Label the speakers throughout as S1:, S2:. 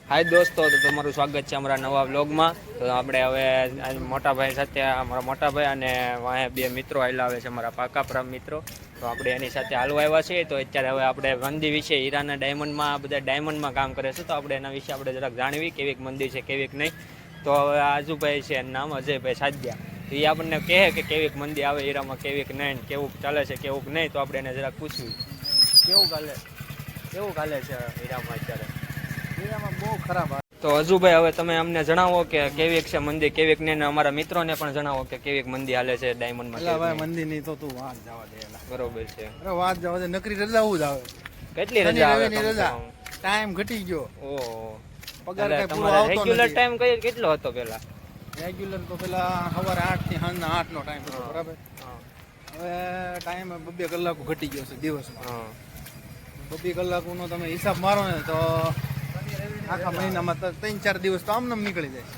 S1: હાય દોસ્તો, તો તમારું સ્વાગત છે અમારા નવા વ્લોગમાં. તો આપણે હવે મોટા ભાઈ સાથે, અમારા મોટા ભાઈ અને વાંહે બે મિત્રો આવેલા આવે છે, અમારા પાકા પ્રેમ મિત્રો. તો આપણે એની સાથે હાલવા આવ્યા છીએ. તો અત્યારે હવે આપણે મંદિર વિશે, હીરાના ડાયમંડમાં, બધા ડાયમંડમાં કામ કરે છે. તો આપણે એના વિશે આપણે જરાક જાણવી કેવીક મંદિર છે, કેવીક નહીં. તો હવે આજુભાઈ છે, એનું નામ અજયભાઈ સાધ્યા. તો એ આપણને કહે કે કેવીક મંદિર આવે હીરામાં, કેવીક નહીં, કેવું ચાલે છે, કેવું નહીં. તો આપણે એને જરાક પૂછ્યું કેવું ચાલે છે હીરામાં અત્યારે.
S2: બહુ ખરાબ.
S1: તો હજુભાઈ, હવે તમે અમને જણાવો કે કેવીક છે મંદિર, કેવીક ને અમારા મિત્રોને પણ જણાવો કે કેવીક મંદિર હાલે છે ડાયમંડમાં.
S2: ભાઈ મંદિર ની તો તું વાત જવા દે.
S1: બરોબર છે.
S2: અરે વાત જવા દે, નકરી રજા જ આવે.
S1: કેટલી રજા આવે?
S2: રજા ટાઈમ ઘટી ગયો.
S1: ઓહો,
S2: પગાર કઈ પૂરો
S1: તમારો
S2: આવતો
S1: રેગ્યુલર
S2: નથી.
S1: ટાઈમ કેટલો હતો પેલા?
S2: રેગ્યુલર તો પેલા સવારે 8 થી સાંજના 8 નો ટાઈમ હતો, બરાબર.
S1: હા.
S2: હવે ટાઈમ 2 કલાકો ઘટી ગયો છે દિવસમાં.
S1: હા.
S2: 2 કલાકોનો તમે હિસાબ મારો ને તો આખા મહિનામાં 3-4 દિવસ તો આમ નીકળી જાય.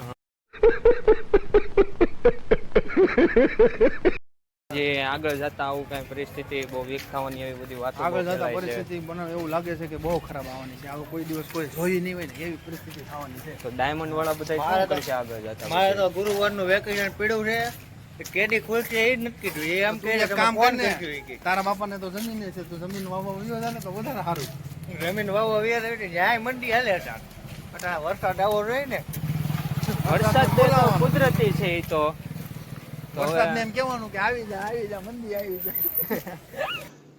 S1: જે આગળ જતા આવું કઈ પરિસ્થિતિ બહુ વીક થવાની એવી બધી વાતો
S2: આગળ જતા પરિસ્થિતિ બનાવ એવું લાગે છે કે બહુ ખરાબ આવવાની છે. આવો કોઈ દિવસ કોઈ જોઈ નહીં હોય ને એવી પરિસ્થિતિ થવાની છે.
S1: તો ડાયમંડ વાળા બધા શું કરશે આગળ જતા?
S3: મારે તો ગુરુવારનું વેકેશન પડ્યું છે, કેડી ખુલશે એ જ નથી કીધું. એ આમ કહે
S2: તું એક કામ
S3: ફોન
S2: કર ને,
S3: કરજો.
S2: તારા બાપાને તો જમીન છે, તું જમીન વાવવા વયો જા ને તો વધારે સારું.
S3: જમીન વાવવા વ્યાજ ન્યાય મંડી હાલે હતા. વરસાદ આવો રહી ને,
S1: વરસાદ તો કુદરતી છે એ તો.
S2: વરસાદને એમ કહેવાનું કે આવી જા મંદી આવી જા.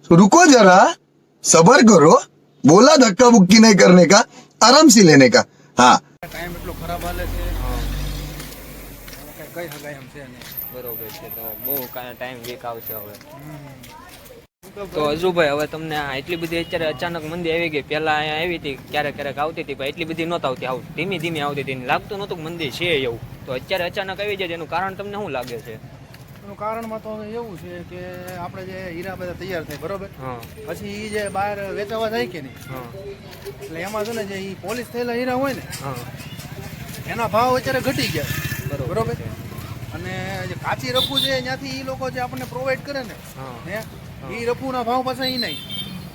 S4: रुको जरा, सबर करो, बोला धक्का बुक्की नहीं करने का, आराम से लेने का. हाँ,
S2: ટાઈમ એટલો ખરાબ હાલે છે, કઈ હગાય એમ છે નહીં.
S1: બરોબર છે. તો બહુ ટાઈમ વીક આવશે હવે. તો હજુભાઈ, હવે તમને એટલી બધી અત્યારે અચાનક મંદી આવી ગઈ. પેલા અહીંયા આવી હતી, ક્યારેક ક્યારેક આવતી હતી, પણ એટલી બધી નહોતી આવતી, આવું ધીમી ધીમી આવતી હતી, લાગતું નહોતું કે મંદિર છે એવું. તો અત્યારે અચાનક આવી જાય, એનું કારણ તમને શું લાગે છે?
S2: એનું કારણમાં તો એવું છે કે આપણે જે હીરા બધા તૈયાર થાય, બરોબર,
S1: હા.
S2: પછી એ જે બહાર વેચાવા જાય કે નહીં,
S1: હા.
S2: એટલે એમાં છે ને જે ઈ પોલિશ થયેલા હીરા હોય ને
S1: હા.
S2: એના ભાવ અત્યારે ઘટી ગયા, બરોબર.
S1: છે.
S2: અને જે કાચી રફુ છે ત્યાંથી એ લોકો જે આપણને પ્રોવાઈડ કરે ને,
S1: હા.
S2: હે એ રફુના ભાવ પાછા એ નહીં.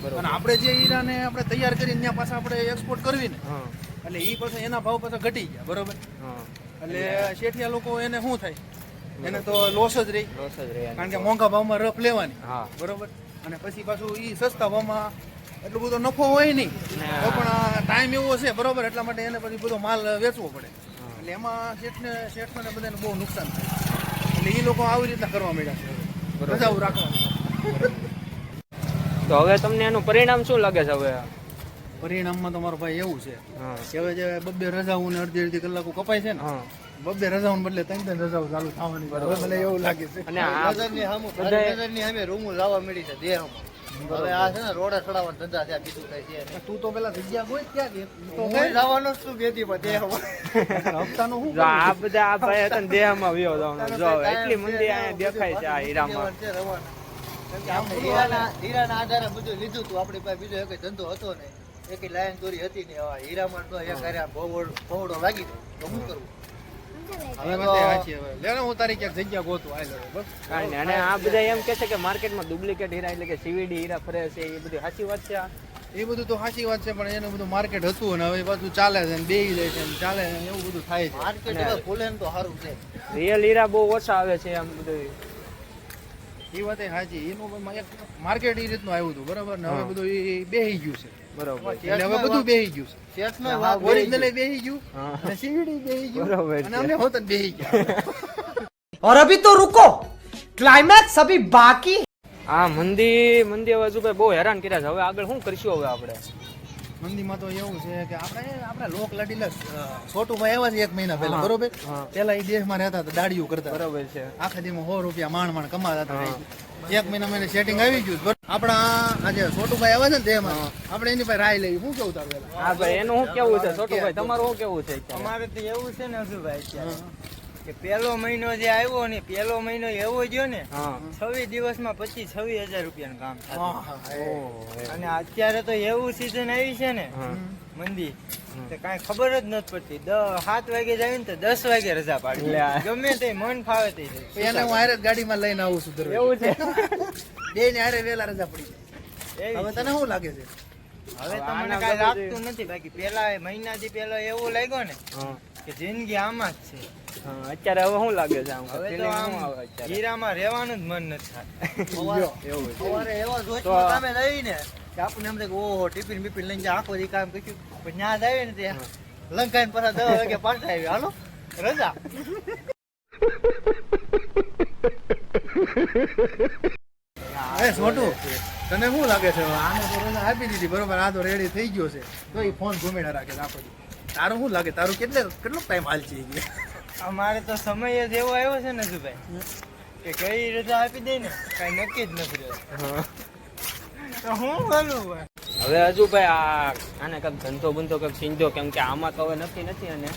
S1: બરોબર.
S2: અને આપણે જે હીરાને આપણે તૈયાર કરીને ત્યાં પાછા આપણે એક્સપોર્ટ કરવી ને,
S1: હા.
S2: એટલે એ પાછા એના ભાવ પાછા ઘટી ગયા, બરોબર.
S1: હા.
S2: એટલે શેઠિયા લોકો એને શું થાય, એને તો લોસ જ રહી,
S1: લોસ જ રહે.
S2: કારણ કે મોંઘા ભાવમાં રફ લેવાની,
S1: હા.
S2: બરોબર. અને પછી પાછું એ સસ્તા ભાવમાં એટલો બધો નફો હોય નહીં, તો પણ ટાઈમ એવો છે, બરોબર, એટલા માટે એને પછી બધો માલ વેચવો પડે. એટલે એમાં શેઠને બધાને બહુ નુકસાન થાય. એટલે એ લોકો આવી રીતના કરવા માંડ્યા છે, રજાઓ રાખવા.
S1: તો હવે તમને એનું પરિણામ શું લાગે છે હવે?
S2: પરિણામમાં તો મારો ભાઈ એવું છે
S1: હા.
S2: કે હવે જે 2 રજાઓ ને અડધી કલાકો કપાય છે ને,
S1: હા.
S2: 2 રજાઓ બદલે 3 રજાઓ ચાલુ થવાની. હવે મને એવું લાગે છે.
S1: અને આ
S3: નજરની સામું
S1: બધાય-
S3: નજરની સામે રૂમો લાવવા મળી છે દેહમાં. હવે આ છે ને રોડે ચડાવવાનો ધંધા ત્યાં બીજું કઈ છે નહીં.
S2: તું તો પેલા જગ્યા કોઈ ક્યાં ગઈ? તો
S3: હું લાવવાનો જ છું બેદીમાં દેહમાં.
S2: હપ્તાનું શું
S1: જો આ બધા આ ભાઈ હતા ને દેહમાં વ્યો જવાનો. જો એટલી મંદી અહીંયા દેખાય છે આ હીરામાં.
S3: છે રવાના. કેમ કે આપણે હીરાના આધારે બધું લીધું હતું. આપણી પાસે બીજો એક ધંધો હતો ને, એક લાયન દોરી હતી ને, હવે હીરામાં તો એક હારે ભોવડો લાગી ગયો તો શું કરવું?
S2: હવે વાત સાચી. હવે લે ને, હું તારી ક્યાંક જગ્યા ગોતું આઈ લો બસ.
S1: કાંઈ નહીં. અને આ બધા એમ કે છે કે માર્કેટમાં ડુપ્લિકેટ હીરા એટલે કે સીવીડી હીરા ફરે છે, એ બધી સાચી વાત છે આ?
S2: એ બધું તો સાચી વાત છે, પણ એનું બધું માર્કેટ હતું અને હવે પાછું ચાલે છે ને બેહી જાય છે ને ચાલે છે ને એવું બધું થાય છે.
S3: માર્કેટ હવે ખુલે ને તો સારું છે.
S1: રિયલ હીરા બહુ ઓછા આવે છે આમ બધું.
S2: એ વાત સાચી. એનું એક માર્કેટ એ રીતનું આવ્યું હતું, બરાબર ને, હવે બધું એ બેહી ગયું છે.
S1: બરોબર.
S2: એટલે હવે બધું બેહી ગયું છે.
S3: શેઠનો વાઘ
S2: ઓરિજિનલ બેહી ગયું
S1: હા.
S2: અને સીવીડી બેહી ગયું
S1: બરોબર
S2: અને
S1: છે.
S2: અમે હોતન બેહી ગયા.
S5: और अभी तो रुको, क्लाइमैक्स अभी बाकी।
S1: આ મંદી હવે હજુ ભાઈ બહુ હેરાન કર્યા છે. હવે આગળ શું કરશું હવે આપણે?
S2: મંદીમાં તો એવું છે કે આપણે લોક લાડીલા છોટુભાઈ આવ્યા છે 1 મહિના પહેલા,
S1: હા.
S2: બરોબર.
S1: હા.
S2: પેલા એ દેશમાં રહેતા હતા, દાડીઓ કરતા હતા.
S1: બરોબર છે.
S2: આખા દીમાં 100 રૂપિયા માંડ કમાતા હતા. 1 મહિના મને સેટિંગ આવી ગયું. બરોબર. આપણા આજે છોટુભાઈ આવ્યા છે ને તેમાં આપણે એની પાસે રાય લઈ. શું કેવું તારું પેલા?
S1: હા ભાઈ, એનું શું કેવું છે છોટુભાઈ? તમારું શું કેવું છે અત્યારે?
S3: અમારે તો એવું છે ને હજુભાઈ અત્યારે કે પહેલો મહિનો જે આવ્યો ને, પહેલો મહિનો એવો ગયો ને,
S1: હા.
S3: 26 દિવસમાં 26,000 રૂપિયાનું કામ
S2: હા,
S3: થાય.
S2: હા,
S3: અને અત્યારે તો એવું સીઝન આવી છે ને
S1: હા.
S3: મંદી, તો કાંઈ ખબર જ નથી પડતી. 7 વાગે જાય ને તો 10 વાગે રજા પાડી.
S1: લે આ.
S3: ગમે તે મન ફાવે તે જાય.
S2: એને હું હારે જ ગાડીમાં લઈને આવું છું દરરોજ.
S1: એવું છે.
S2: બે ને હારે વેલા રજા પડી જાય. હવે તને શું લાગે છે?
S3: હવે તો
S1: આના
S3: મને કાંઈ
S1: બધું-
S3: લાગતું નથી. બાકી પેલા મહિનાથી પેલા એવું લાગ્યો ને
S1: હા
S3: કે જિંદગી આમાં જ છે.
S1: હા અત્યારે હવે શું લાગે છે આમ
S3: હવે તો
S1: feeling
S3: આમ
S1: શું આવે અત્યારે?
S3: હીરામાં રહેવાનું જ મન નથી થતું.
S1: એવું છે.
S3: સવારે એવા જોશમાં કામે જઈએ ને કે આપણને એમ થાય કે ઓહો ટિફિન બિફિન લઈને જાય, આખો દી કામ કર્યું. પણ ત્યાં જાય ને ત્યાં લંકાઈને પાછા 10 વાગે પાછા આવી, હાલો રજા.
S2: એ છોટું તને શું લાગે છે આને તો રજા આપી દીધી બરોબર, આ તો રેડી થઈ ગયો છે તો એ ફોન ઘુમેડા રાખે છે આખો દી. તારું શું લાગે, તારું કેટલો ટાઈમ હાલ છે ઈ?
S3: અમારે તો સમય જ એવો આવ્યો છે ને સુભાઈ કે કઈ રજા આપી દે ને કાંઈ નક્કી જ નથી રહેતું.
S1: હા.
S3: તો હું બોલું ભાઈ?
S1: હવે હજુ ભાઈ આને કંઈક ધંધો બંધો કંઈક સીંધો, કેમ કે આમાં તો હવે નક્કી નથી. અને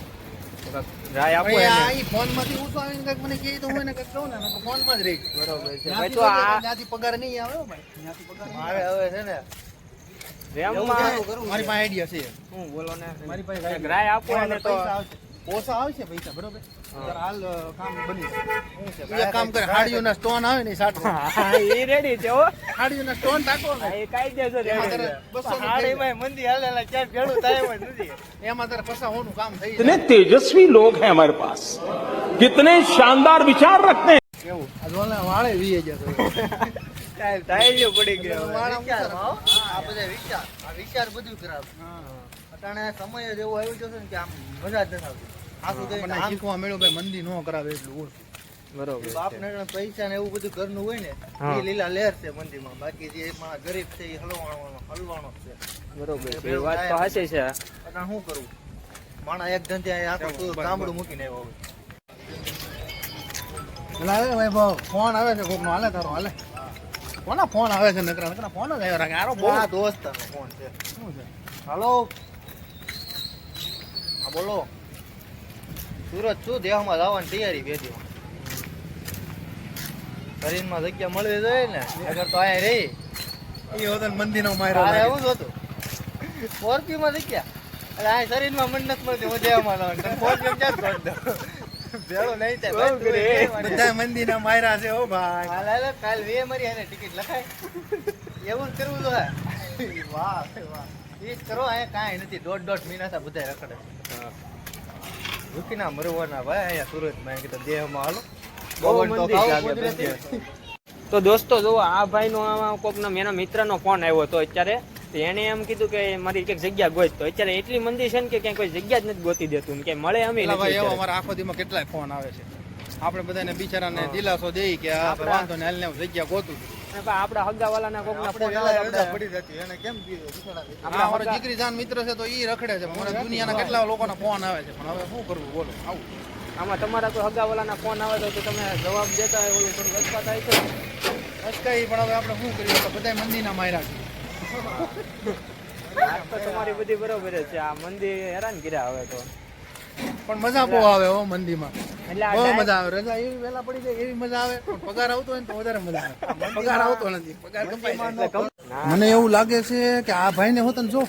S1: કંઈક રાય આપો
S2: ભાઈ
S1: એને.
S2: આ ઈ ફોનમાંથી ઊંચો આવીને કંઈક મને કહે તો હું એને કંઈક કહું ને નકર ફોનમાં જ રહી ગયું.
S1: બરોબર છે ભાઈ.
S2: ત્યાંથી
S1: તો આ
S2: ત્યાંથી પગાર નહીં આવે હો ભાઈ, ત્યાંથી પગાર નહીં
S3: મારે હવે છે ને
S1: રેમમાં
S2: આવે. મારી પાસે આઈડિયા છે,
S1: શું બોલો ને,
S2: મારી પાસે
S1: કંઈક રાય આપો એને તો.
S2: પૈસા આવશે, ઓછા આવશે પૈસા બરોબર. ત્યારે હાલ કામ બની જાય.
S3: શું છે
S2: ઈ એક કામ કરે, હાડીઓના સ્ટોન આવે ને ઈ સાટવો.
S1: હા, એ રેડી છે હો.
S2: હાડીઓના સ્ટોન ટાંકો ને
S1: હા, એ કાયદેસર
S2: એમાં
S1: રેડી
S2: તારે
S1: છે.
S2: 200 નું થઈ
S3: હાડીમાં મંદી હાલેલા ક્યાં ભેળું થાય એમ જ નથી.
S2: જાય. એમાં તારે પૈસા હોનું કામ થઈ
S6: कितने
S2: જાય.
S6: तेजस्वी लोग हैं हमारे पास, कितने शानदार विचार रखते हैं।
S2: કેવું આ જોને વાળે વીએ જતો.
S3: કાંઈ થાય જ પડી ગયો.
S2: વાળા
S3: વિચારમાં હો. આ બધા વિચાર, આ વિચાર બધું ખરાબ. અટાણે સમય જ એવો આવ્યો છે ને કે આમ મજા જ નથી આવતી. આખું કઈ
S2: આપણને
S3: આમ
S2: શીખવા મળ્યું ભાઈ, મંદી નો કરાવે એટલું ઓછું.
S1: બરોબર
S3: બાપને
S1: છે.
S3: અટાણે પૈસા ને એવું બધું ઘરનું હોય ને
S1: હા.
S3: એ લીલા લહેર છે મંદીમાં. બાકી જે માણસ ગરીબ છે એ હલવાણો જ છે.
S1: બરોબર છે. એ વાત તો સાચી છે.
S3: અટાણે શું કરવું? માણસ એક ધંધે આખું ગામડું મૂકીને આવ્યો હવે.
S2: પેલા આવે ભાઈ ભાવ ફોન આવે છે કોકનો, હાલે તારો હાલે. કોના ફોન આવે છે નકરા નકરા ફોન જ આવ્યો રાખે. આરો બહુ
S3: આ દોસ્તારનો ફોન છે.
S2: શું છે?
S3: હાલો હા બોલો. સુરત છું, દેહમાં જવાની તૈયારી ભેજીમાં. શરીરમાં જગ્યા મળવી જોઈએ ને, અગર તો અહીંયા રહી.
S2: ઈ હોતન મંદીનો માર્યો
S3: તારે
S2: લાગે.
S3: એવું જ હતું. સ્કોર્પિયોમાં જગ્યા એટલે આ શરીરમાં મન નથી મળતી, હું દેહમાં જવાનું. તમે સ્કોર્પિયો ક્યાં જ દો ભેળો નહીં થાય ભાઈ, તું એ કહેવાની.
S2: બધા મંદીના માર્યા છે હો ભાઈ.
S3: હાલ હાલ કાલ વે મરી એને ટિકિટ લખાય એવું જ કરવું જોઈએ. વાહ વાહ એ જ કરો. અહીંયા કાંઈ નથી, 1.5 મહિના થયા બધા રખડે.
S1: હા.
S3: રૂકીના મરવાના ભાઈ અહીંયા સુરતમાં એમ કીધું દેહમાં હાલો.
S1: બહુ
S3: પવન તો
S1: મંદી
S3: ખાવું
S1: લાગે
S3: કુદરતી.
S1: બધે. તો દોસ્તો જુઓ, આ ભાઈનો આમાં કોકનો એના મિત્રનો ફોન આવ્યો હતો અત્યારે. તો એને એમ કીધું કે મારી કંઈક જગ્યા ગોત. તો અત્યારે એટલી મંદી છે ને કે ક્યાંય કોઈ જગ્યા જ નથી ગોતી દેતું ને ક્યાંય મળે અમે
S2: પેલા ભાઈ એવો
S1: નથી.
S2: અમારા આખો દીમાં કેટલાય ફોન આવે છે. આપણે બધાને બિચારાને દિલાસો દેઈ કે આ
S1: આપણા-
S2: વાંધો ને હાલને હું જગ્યા ગોતું છું.
S1: આપડા હગાવાલાના કોકના
S3: આપણે
S1: ફોન
S3: વેલા
S1: આવે
S3: રજા
S1: આપણે.
S3: પડી જતી એને કેમ કીધું બિચારા?
S2: આપણા અમારો જીગરી જાન મિત્ર છે તો ઈ રખડે છે. મને દુનિયાના કેટલા લોકોના ફોન આવે છે, પણ હવે શું કરવું બોલો. આવું
S1: આમાં તમારા કોઈ હગાવાલાના ફોન આવે તો તમે જવાબ દેતા હોય ઓલું થોડું રજૂઆત થાય છે.
S2: અટકાઈ પણ હવે આપણે શું કરીએ, તો બધા મંદીના માર્યા છે.
S1: વાત તો તમારી બધી બરોબર જ છે. આ મંદી હેરાન કર્યા હવે તો.
S2: પણ મજા બહુ આવે હો મંદીમાં.
S1: એટલે આ
S2: બહુ
S1: ડાય-
S2: મજા આવે. રજા એવી વેલા પડી જાય એવી મજા આવે, પણ પગાર આવતો હોય ને તો વધારે મજા આવે. પગાર આવતો નથી, પગાર કપાઈ જાય.
S1: ના,
S2: મને એવું લાગે છે કે આ ભાઈને હોતન જો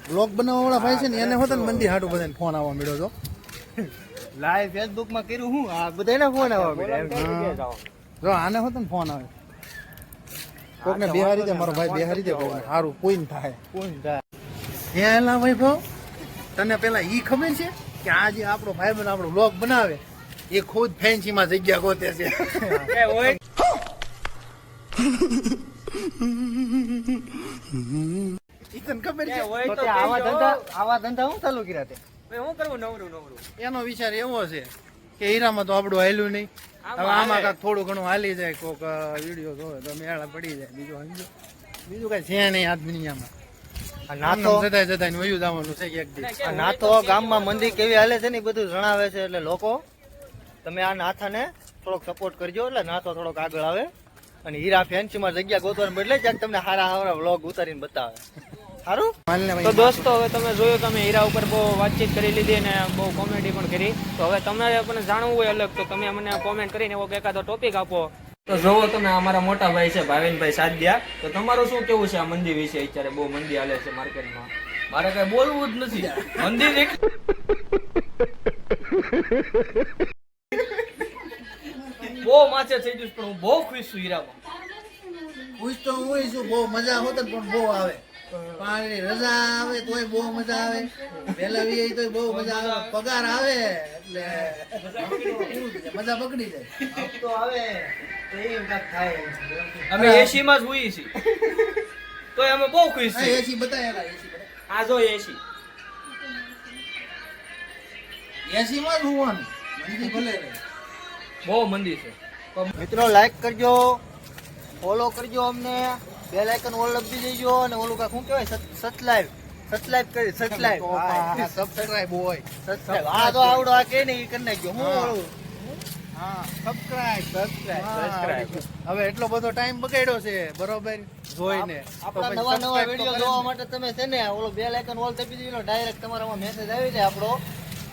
S2: બ્લોગ બનાવવા વાળા ભાઈ છે ને એને હોતન મંદી હાટું બધાને ફોન આવવા મળ્યો છો.
S3: લાઈવ ફેસબુક માં કર્યું હું આ બધાને ફોન આવવા
S1: બોલો ને કઈ જગ્યાએ જાઓ.
S2: જો આને હોતન ફોન આવે કોકને બિહારી દે, મારો ભાઈ બિહારી દે કોકને, સારું કોઈ ન થાય. એલા ભાઈ ભાવ તને પેલા ઈ ખબર છે કે આ જે આપણો ભાઈ બન આપણો બ્લોગ બનાવે એ ખુદ ફેન્સીમાં જગ્યા ગોતે છે.
S1: એ હોય.
S2: ઈ તને ખબર
S1: એ
S2: છે?
S1: હોય
S3: તો
S1: તો
S3: તે આવા
S1: કહેજો.
S3: ધંધા હું ચાલુ કર્યા તે?
S1: ભાઈ હું કરવું નવરું.
S2: એનો વિચાર એવો છે કે હીરામાં તો આપણું હાલ્યું નહીં. હવે આમાં કાંઈક થોડું ઘણું હાલી જાય, કોક વિડીયો જોવે તો મેળા પડી જાય. બીજું સમજો બીજું કઈ છે નહીં આ દુનિયામાં.
S3: આ નાથો
S2: જતા જતા વયું જવાનું છે એક દી.
S3: આ નાથો ગામમાં મંદી કેવી હાલે છે ને એ બધું જણાવે છે. એટલે લોકો તમે આ નાથાને થોડોક સપોર્ટ કરજો એટલે નાથો થોડોક આગળ આવે અને હીરા ફેન્સીમાં જગ્યા ગોતવાને બદલે ક્યાંક તમને હારા હારા વ્લોગ ઉતારીને બતાવે. સારું.
S2: માનલે
S1: તો
S2: ભાઈ
S1: દોસ્તો હવે તમે જોયું કે અમે હીરા ઉપર બહુ વાતચીત કરી લીધી અને બહુ કોમેડી પણ કરી. તો હવે તમારે પણ જાણવું હોય અલગ તો તમે અમને કોમેન્ટ કરીને એવો એકાદો ટોપિક આપો. તો જોવો તમે અમારા મોટા ભાઈ છે ભાવિનભાઈ સાદિયા. તો તમારું શું કેવું છે આ મંદી વિશે? અત્યારે બહુ મંદી હાલે છે માર્કેટમાં.
S7: મારે કઈ બોલવું જ નથી. મંદિર બહુ માથે થઈ ગયું છે, પણ હું બહુ ખુશ છું હીરામાં.
S2: ખુશ તો હું છું, બહુ મજા હોત પણ બહુ આવે. પણ પાણી રજા આવે તોય બહુ મજા આવે, વહેલા વી તોય બહુ મજા આવે, પગાર આવે એટલે મજા બગડી જાય.
S3: હપ્તો આવે તો એમ કાંઈક થાય.
S7: અમે એસી માં જ હોઈએ છીએ તો અમે બહુ ખુશ
S2: હા,
S7: છીએ.
S2: એસી બતાયેલા, એસી બતાયેલા.
S1: આ જો એસી
S2: એસી માં જ હોવાનું, મંદી ભલે રહે.
S7: બહુ મંદી છે.
S3: મિત્રો લાઈક કરજો, ફોલો કરજો અમને, બેલ આઇકન ઓલ દબાવી દેજો અને ઓલું કાંઈક શું કહેવાય સબસ્ક્રાઇબ કરી સબસ્ક્રાઇબ
S2: સબસ્ક્રાઇબ હોય.
S3: સબસ્ક્રાઇબ આ તો આવડો આ કે ને એ કરી નાખજો. હું ઓલું
S2: હા, સબસ્ક્રાઇબ.
S1: Subscribe.
S2: હવે એટલો બધો ટાઈમ બગાડ્યો છે બરોબર જોઈને. તો
S3: આપણા
S2: પછી
S3: નવા નવા
S2: subscribe તો
S3: વિડીયો
S2: કરે
S3: જોવા
S2: ને.
S3: માટે તમે છે ને ઓલો બેલ આઇકન ઓલ દબાવી દેજો, ડાયરેક્ટ તમારામાં મેસેજ આવી જાય આપણો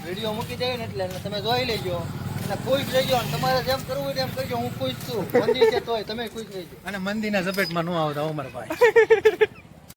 S3: વિડીયો મૂકી દઈએ ને એટલે તમે જોઈ લેજો અને ખુશ રહેજો. અને તમારે જેમ કરવું હોય તેમ કરજો. હું ખુશ છું, મંદિર છે તોય તમે ખુશ રહેજો.
S2: અને મંદીના ઝપેટમાં ન આવતા અમારા ભાઈ.